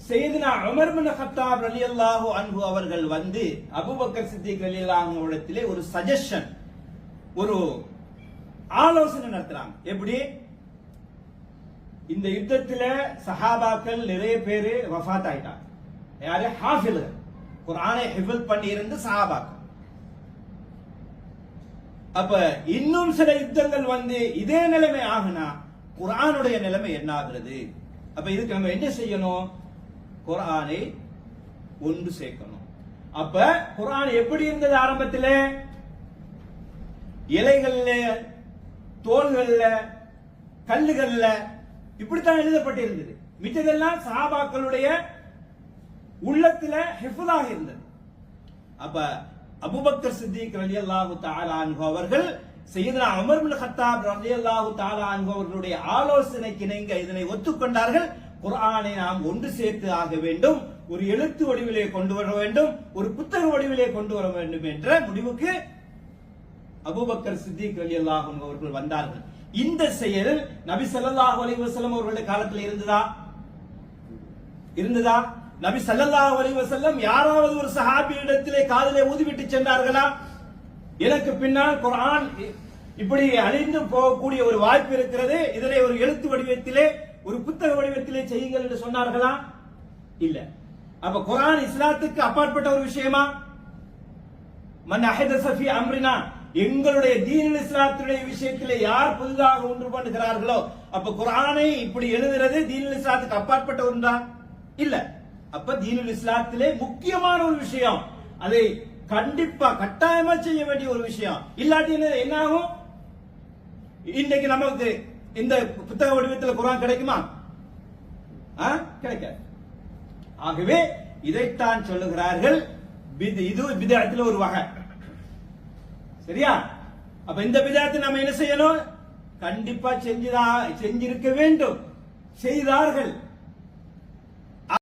சையதுனா Umar பின் கத்தாப் ரலியல்லாஹு அன்ஹு அவர்கள் வந்து அபூபக்கர் சித்திக் ரலியல்லாஹு அன்ஹு இடத்திலே ஒரு சஜஷன், ஒரு ஆலோசனை நடத்துறாங்க. எப்படி? இந்த யுத்தத்துல சஹாபாக்கள் நிறைய பேரு வஃபாத் ஆயிட்டாங்க. யாரு? ஹாஃபில்கள், குர்ஆனை ஹிஃப்ல் பண்ணி இருந்து சஹாபாக்கள். அப்ப இன்னும் சில யுத்தங்கள் வந்து இதே நிலைமை ஆகுனா குர்ஆனுடைய நிலைமை என்ன ஆகிறது? அப்ப இதுக்கு நம்ம என்ன செய்யணும்? குர்ஆனை ஒன்று சேர்க்கணும். அப்ப குர்ஆன் எப்படி இருந்தது? ஆரம்பத்தில் இலைகள்ல, தோள்கள்ல, கல்லுகள்ல இப்படித்தான் எழுதப்பட்டிருந்தது. மிச்சதெல்லாம் சஹாபாக்களுடைய உள்ளத்துல ஹிஃப்லாக இருந்தது. அப்ப அபூபக்கர் சித்திக் ரலியல்லாஹு தஆலா அன்ஹு அவர்கள் சையதுனா உமர் பின் கத்தாப் ரலியல்லாஹு தஆலா அன்ஹு அவர்களுடைய ஆலோசனைக்கு இணங்க இதனை ஒத்துக்கொண்டார்கள். குர்ஆனை நாம் ஒன்று சேர்த்து ஆக வேண்டும், ஒரு எழுத்து வடிவிலே கொண்டு வர வேண்டும், ஒரு புத்தக வடிவிலே கொண்டு வர வேண்டும் என்ற முடிவுக்கு அபூபக்கர் சித்திக் ரலியல்லாஹு அன்ஹு அவர்கள் வந்தார்கள். இந்த செயல் நபி ஸல்லல்லாஹு அலைஹி வஸல்லம் அவர்களுடைய காலத்தில் இருந்ததா? நபி ஸல்லல்லாஹு அலைஹி வஸல்லம் யாராவது ஒரு சஹாபியிடத்திலே காதிலே ஊதிவிட்டு சென்றார்களா? எனக்கு பின்னால் குர்ஆன் இப்படி அழிந்து போகக்கூடிய ஒரு வாய்ப்பு இருக்கிறது, இதனை ஒரு எழுத்து வடிவத்திலே, ஒரு புத்தக வடிவத்திலே செய்யுங்கள் என்று சொன்னார்களா? இல்ல. அப்ப குர்ஆன் இஸ்லாத்துக்கு அப்பாற்பட்ட ஒரு விஷயமா? மன் அஹதஸ ஃபீ அம்ரினா, எங்களுடைய தீனுல் இஸ்லாத்துடைய விஷயத்திலே யார் புதிதாக ஒன்று பண்ணுகிறார்களோ, அப்ப குர்ஆனை இப்படி எழுதுறது தீனுல் இஸ்லாத்துக்கு அப்பாற்பட்ட ஒன்றா? இல்ல. அப்ப தீனுல் இஸ்லாத்திலே முக்கியமான ஒரு விஷயம், அதை கண்டிப்பா கட்டாயமா செய்ய வேண்டிய ஒரு விஷயம். இல்லாட்டி என்ன ஆகும்? இன்னைக்கு நமக்கு இந்த புத்தக வடிவத்தில் குர்ஆன் கிடைக்குமா? கிடைக்காது. ஆகவே இதைத்தான் சொல்லுகிறார்கள், இது பிதஅத்தில் ஒரு வகை. சரியா? அப்ப இந்த பிதஅத்தை நம்ம என்ன செய்யணும்? கண்டிப்பா செஞ்சிருக்க வேண்டும். செய்தார்கள்.